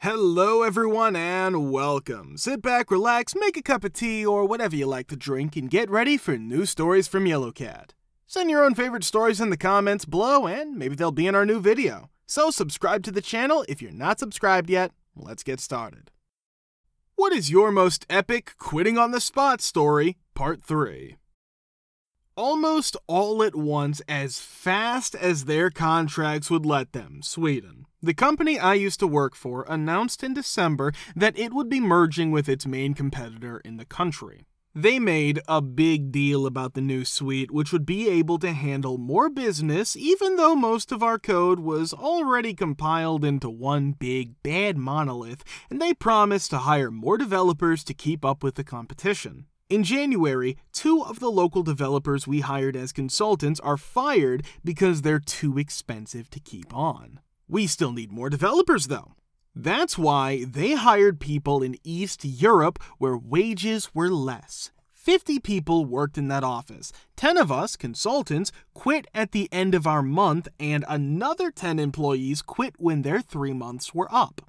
Hello everyone and welcome. Sit back, relax, make a cup of tea or whatever you like to drink and get ready for new stories from Yellowcat. Send your own favorite stories in the comments below and maybe they'll be in our new video. So subscribe to the channel if you're not subscribed yet. Let's get started. What is your most epic quitting on the spot story? Part 3. Almost all at once, as fast as their contracts would let them, Sweden. The company I used to work for announced in December that it would be merging with its main competitor in the country. They made a big deal about the new suite, which would be able to handle more business even though most of our code was already compiled into one big bad monolith, and they promised to hire more developers to keep up with the competition. In January, 2 of the local developers we hired as consultants are fired because they're too expensive to keep on. We still need more developers though. That's why they hired people in East Europe where wages were less. 50 people worked in that office. 10 of us, consultants, quit at the end of our month, and another 10 employees quit when their 3 months were up.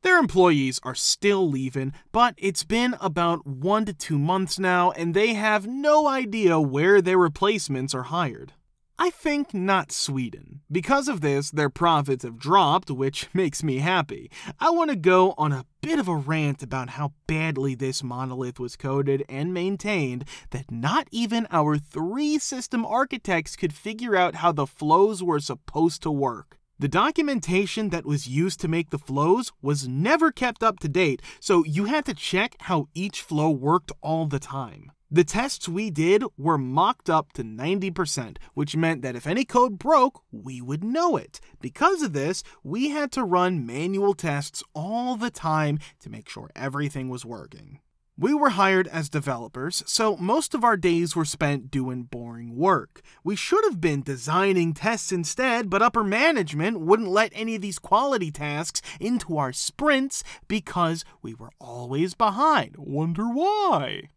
Their employees are still leaving, but it's been about 1 to 2 months now, and they have no idea where their replacements are hired. I think not Sweden. Because of this, their profits have dropped, which makes me happy. I want to go on a bit of a rant about how badly this monolith was coded and maintained that not even our 3 system architects could figure out how the flows were supposed to work. The documentation that was used to make the flows was never kept up to date, so you had to check how each flow worked all the time. The tests we did were mocked up to 90%, which meant that if any code broke, we would know it. Because of this, we had to run manual tests all the time to make sure everything was working. We were hired as developers, so most of our days were spent doing boring work. We should have been designing tests instead, but upper management wouldn't let any of these quality tasks into our sprints because we were always behind. Wonder why?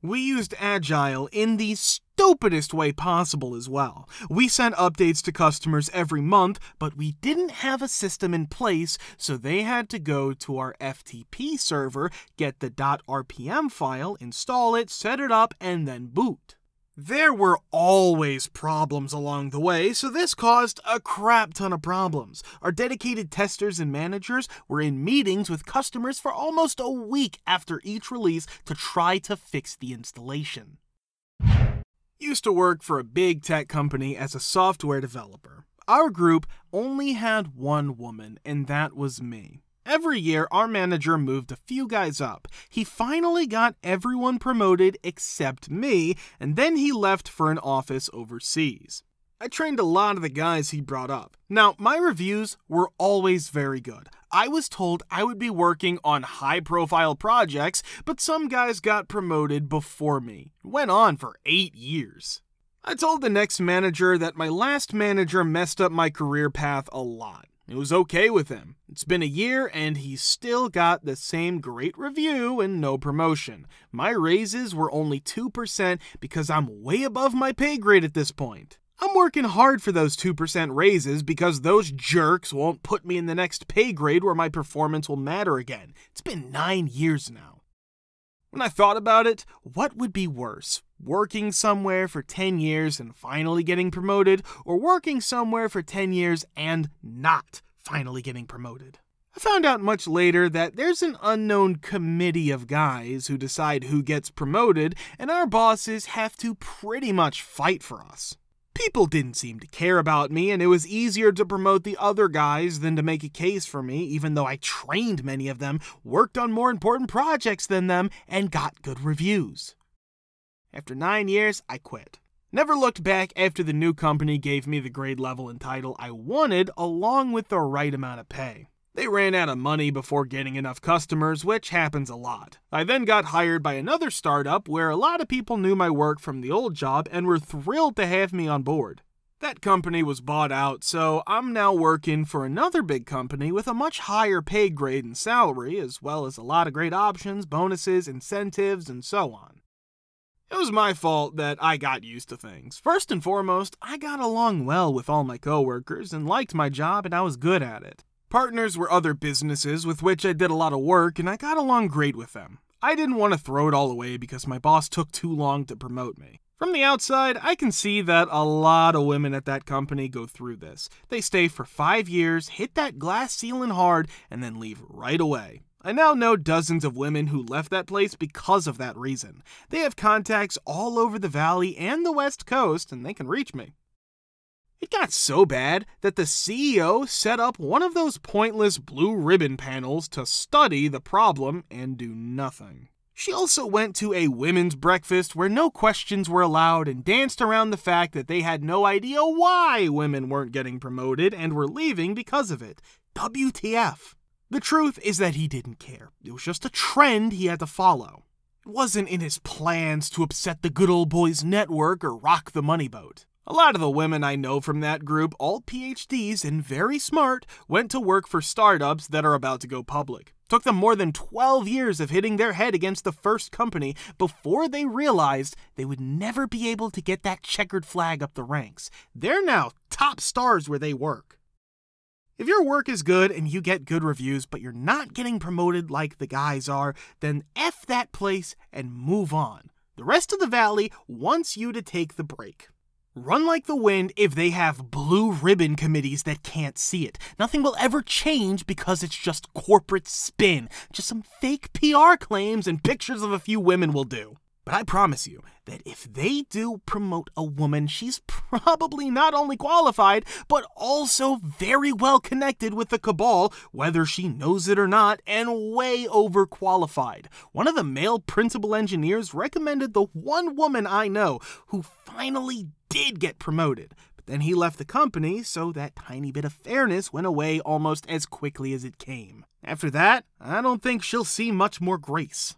We used Agile in the stupidest way possible as well. We sent updates to customers every month, but we didn't have a system in place, so they had to go to our FTP server, get the .rpm file, install it, set it up, and then boot. There were always problems along the way, so this caused a crap ton of problems. Our dedicated testers and managers were in meetings with customers for almost a week after each release to try to fix the installation. Used to work for a big tech company as a software developer. Our group only had one woman, and that was me. Every year, our manager moved a few guys up. He finally got everyone promoted except me, and then he left for an office overseas. I trained a lot of the guys he brought up. Now, my reviews were always very good. I was told I would be working on high-profile projects, but some guys got promoted before me. It went on for 8 years. I told the next manager that my last manager messed up my career path a lot. It was okay with him. It's been a year and he's still got the same great review and no promotion. My raises were only 2% because I'm way above my pay grade at this point. I'm working hard for those 2% raises because those jerks won't put me in the next pay grade where my performance will matter again. It's been 9 years now. When I thought about it, what would be worse? Working somewhere for 10 years and finally getting promoted, or working somewhere for 10 years and not finally getting promoted? I found out much later that there's an unknown committee of guys who decide who gets promoted, and our bosses have to pretty much fight for us. People didn't seem to care about me, and it was easier to promote the other guys than to make a case for me, even though I trained many of them, worked on more important projects than them, and got good reviews. After 9 years, I quit. Never looked back after the new company gave me the grade level and title I wanted, along with the right amount of pay. They ran out of money before getting enough customers, which happens a lot. I then got hired by another startup where a lot of people knew my work from the old job and were thrilled to have me on board. That company was bought out, so I'm now working for another big company with a much higher pay grade and salary, as well as a lot of great options, bonuses, incentives, and so on. It was my fault that I got used to things. First and foremost, I got along well with all my coworkers and liked my job and I was good at it. Partners were other businesses with which I did a lot of work, and I got along great with them. I didn't want to throw it all away because my boss took too long to promote me. From the outside, I can see that a lot of women at that company go through this. They stay for 5 years, hit that glass ceiling hard, and then leave right away. I now know dozens of women who left that place because of that reason. They have contacts all over the valley and the West Coast, and they can reach me. It got so bad that the CEO set up one of those pointless blue ribbon panels to study the problem and do nothing. She also went to a women's breakfast where no questions were allowed and danced around the fact that they had no idea why women weren't getting promoted and were leaving because of it. WTF. The truth is that he didn't care. It was just a trend he had to follow. It wasn't in his plans to upset the good old boys network or rock the money boat. A lot of the women I know from that group, all PhDs and very smart, went to work for startups that are about to go public. Took them more than 12 years of hitting their head against the first company before they realized they would never be able to get that checkered flag up the ranks. They're now top stars where they work. If your work is good and you get good reviews, but you're not getting promoted like the guys are, then F that place and move on. The rest of the valley wants you to take the break. Run like the wind if they have blue ribbon committees that can't see it. Nothing will ever change because it's just corporate spin. Just some fake PR claims and pictures of a few women will do. But I promise you that if they do promote a woman, she's probably not only qualified, but also very well connected with the cabal, whether she knows it or not, and way overqualified. One of the male principal engineers recommended the one woman I know who finally did get promoted. But then he left the company, so that tiny bit of fairness went away almost as quickly as it came. After that, I don't think she'll see much more grace.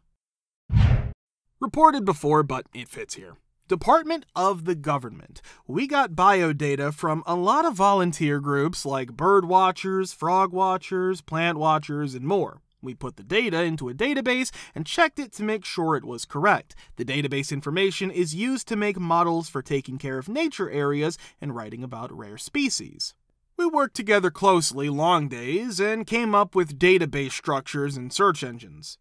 Reported before, but it fits here. Department of the Government. We got biodata from a lot of volunteer groups like bird watchers, frog watchers, plant watchers, and more. We put the data into a database and checked it to make sure it was correct. The database information is used to make models for taking care of nature areas and writing about rare species. We worked together closely long days and came up with database structures and search engines.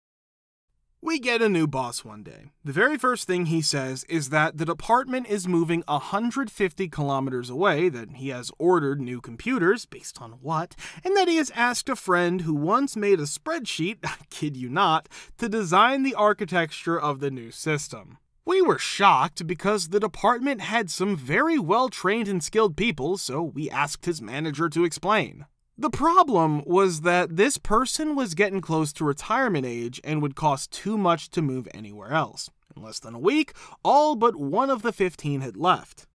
We get a new boss one day. The very first thing he says is that the department is moving 150 kilometers away, that he has ordered new computers, based on what, and that he has asked a friend who once made a spreadsheet, I kid you not, to design the architecture of the new system. We were shocked because the department had some very well-trained and skilled people, so we asked his manager to explain. The problem was that this person was getting close to retirement age and would cost too much to move anywhere else. In less than a week, all but one of the 15 had left.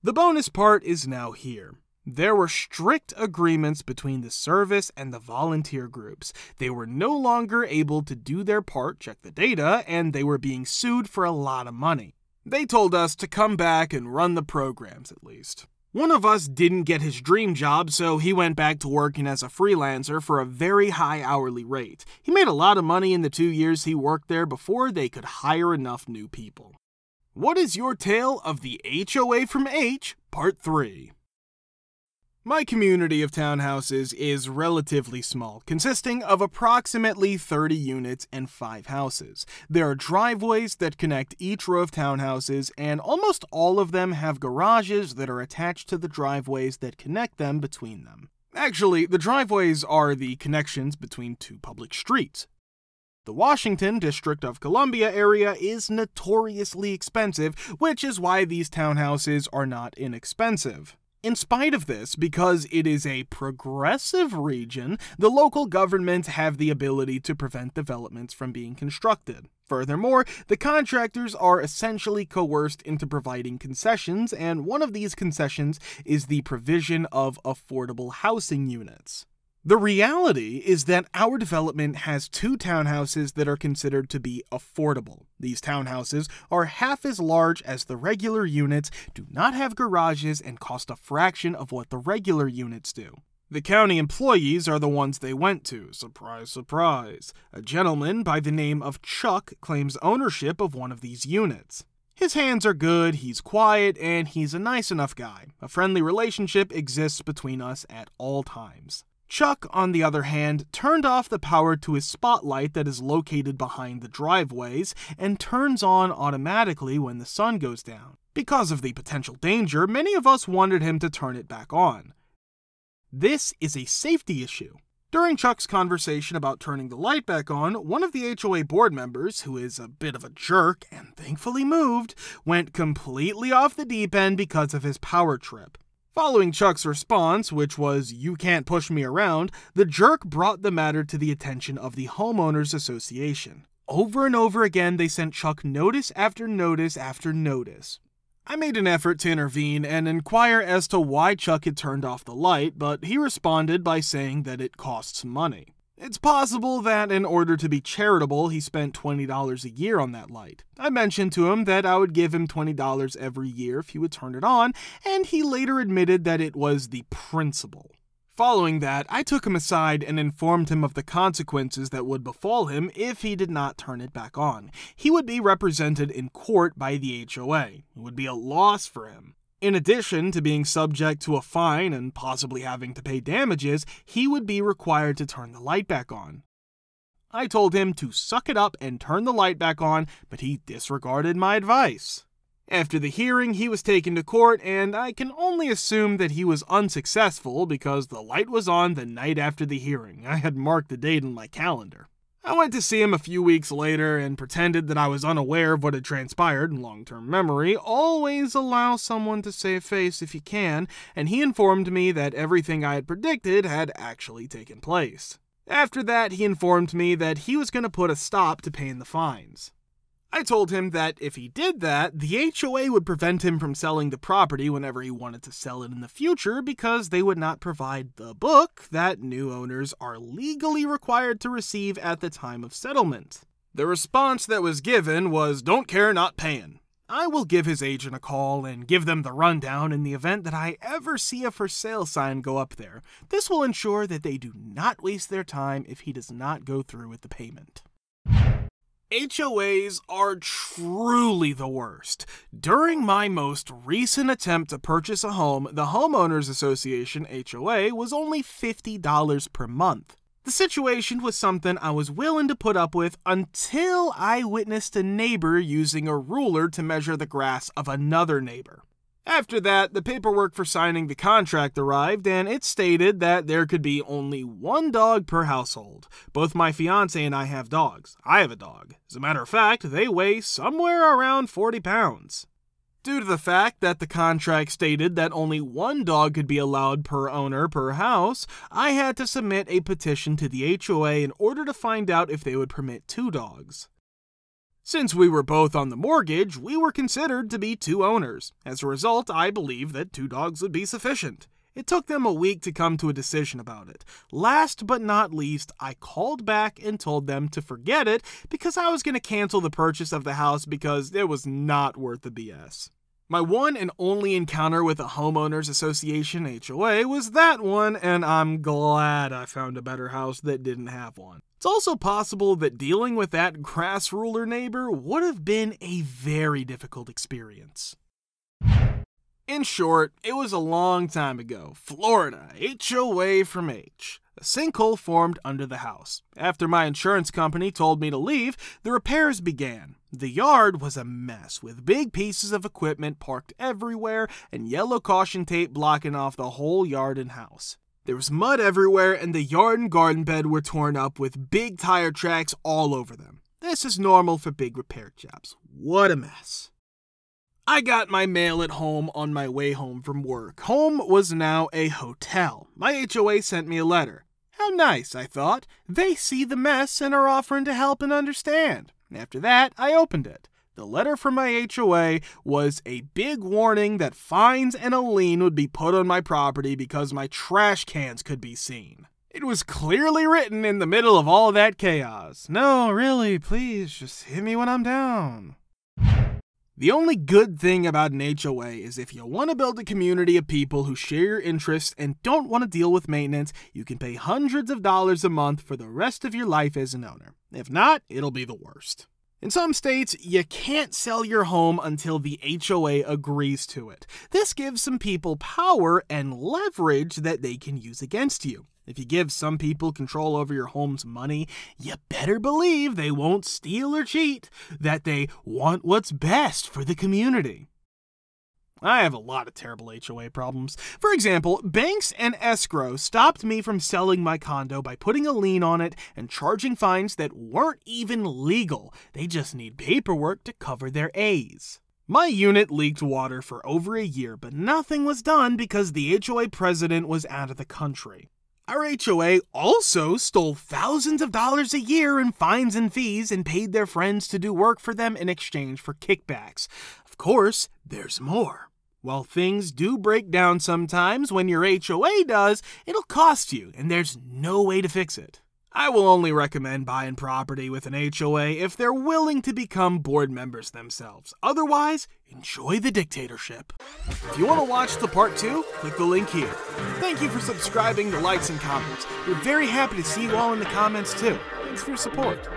The bonus part is now here. There were strict agreements between the service and the volunteer groups. They were no longer able to do their part, check the data, and they were being sued for a lot of money. They told us to come back and run the programs at least. One of us didn't get his dream job, so he went back to working as a freelancer for a very high hourly rate. He made a lot of money in the 2 years he worked there before they could hire enough new people. What is your tale of the HOA from H, Part 3? My community of townhouses is relatively small, consisting of approximately 30 units and 5 houses. There are driveways that connect each row of townhouses, and almost all of them have garages that are attached to the driveways that connect them between them. Actually, the driveways are the connections between 2 public streets. The Washington District of Columbia area is notoriously expensive, which is why these townhouses are not inexpensive. In spite of this, because it is a progressive region, the local governments have the ability to prevent developments from being constructed. Furthermore, the contractors are essentially coerced into providing concessions, and one of these concessions is the provision of affordable housing units. The reality is that our development has 2 townhouses that are considered to be affordable. These townhouses are half as large as the regular units, do not have garages, and cost a fraction of what the regular units do. The county employees are the ones they went to. Surprise, surprise. A gentleman by the name of Chuck claims ownership of one of these units. His hands are good, he's quiet, and he's a nice enough guy. A friendly relationship exists between us at all times. Chuck, on the other hand, turned off the power to his spotlight that is located behind the driveways and turns on automatically when the sun goes down. Because of the potential danger, many of us wanted him to turn it back on. This is a safety issue. During Chuck's conversation about turning the light back on, one of the HOA board members, who is a bit of a jerk and thankfully moved, went completely off the deep end because of his power trip. Following Chuck's response, which was, "You can't push me around," the jerk brought the matter to the attention of the Homeowners Association. Over and over again, they sent Chuck notice after notice after notice. I made an effort to intervene and inquire as to why Chuck had turned off the light, but he responded by saying that it costs money. It's possible that in order to be charitable, he spent $20 a year on that light. I mentioned to him that I would give him $20 every year if he would turn it on, and he later admitted that it was the principle. Following that, I took him aside and informed him of the consequences that would befall him if he did not turn it back on. He would be represented in court by the HOA. It would be a loss for him. In addition to being subject to a fine and possibly having to pay damages, he would be required to turn the light back on. I told him to suck it up and turn the light back on, but he disregarded my advice. After the hearing, he was taken to court, and I can only assume that he was unsuccessful because the light was on the night after the hearing. I had marked the date on my calendar. I went to see him a few weeks later and pretended that I was unaware of what had transpired. Long-term memory, always allow someone to save face if you can, and he informed me that everything I had predicted had actually taken place. After that, he informed me that he was going to put a stop to paying the fines. I told him that if he did that, the HOA would prevent him from selling the property whenever he wanted to sell it in the future because they would not provide the book that new owners are legally required to receive at the time of settlement. The response that was given was, "Don't care, not paying." I will give his agent a call and give them the rundown in the event that I ever see a for sale sign go up there. This will ensure that they do not waste their time if he does not go through with the payment. HOAs are truly the worst. During my most recent attempt to purchase a home, the Homeowners Association HOA was only $50 per month. The situation was something I was willing to put up with until I witnessed a neighbor using a ruler to measure the grass of another neighbor. After that, the paperwork for signing the contract arrived, and it stated that there could be only one dog per household. Both my fiance and I have dogs. I have a dog. As a matter of fact, they weigh somewhere around 40 pounds. Due to the fact that the contract stated that only one dog could be allowed per owner per house, I had to submit a petition to the HOA in order to find out if they would permit 2 dogs. Since we were both on the mortgage, we were considered to be 2 owners. As a result, I believed that 2 dogs would be sufficient. It took them a week to come to a decision about it. Last but not least, I called back and told them to forget it because I was going to cancel the purchase of the house because it was not worth the BS. My one and only encounter with a Homeowners Association HOA was that one, and I'm glad I found a better house that didn't have one. It's also possible that dealing with that grass ruler neighbor would have been a very difficult experience. In short, it was a long time ago. Florida, HOA from H. A sinkhole formed under the house. After my insurance company told me to leave, the repairs began. The yard was a mess, with big pieces of equipment parked everywhere and yellow caution tape blocking off the whole yard and house. There was mud everywhere, and the yard and garden bed were torn up with big tire tracks all over them. This is normal for big repair jobs. What a mess. I got my mail at home on my way home from work. Home was now a hotel. My HOA sent me a letter. How nice, I thought. They see the mess and are offering to help and understand. After that, I opened it. The letter from my HOA was a big warning that fines and a lien would be put on my property because my trash cans could be seen. It was clearly written in the middle of all that chaos. No, really, please, just hit me when I'm down. The only good thing about an HOA is if you want to build a community of people who share your interests and don't want to deal with maintenance, you can pay hundreds of dollars a month for the rest of your life as an owner. If not, it'll be the worst. In some states, you can't sell your home until the HOA agrees to it. This gives some people power and leverage that they can use against you. If you give some people control over your home's money, you better believe they won't steal or cheat, that they want what's best for the community. I have a lot of terrible HOA problems. For example, banks and escrow stopped me from selling my condo by putting a lien on it and charging fines that weren't even legal. They just need paperwork to cover their A's. My unit leaked water for over a year, but nothing was done because the HOA president was out of the country. Our HOA also stole thousands of dollars a year in fines and fees and paid their friends to do work for them in exchange for kickbacks. Of course, there's more. While things do break down sometimes, when your HOA does, it'll cost you, and there's no way to fix it. I will only recommend buying property with an HOA if they're willing to become board members themselves. Otherwise, enjoy the dictatorship. If you want to watch the part 2, click the link here. Thank you for subscribing, the likes, and comments. We're very happy to see you all in the comments too. Thanks for your support.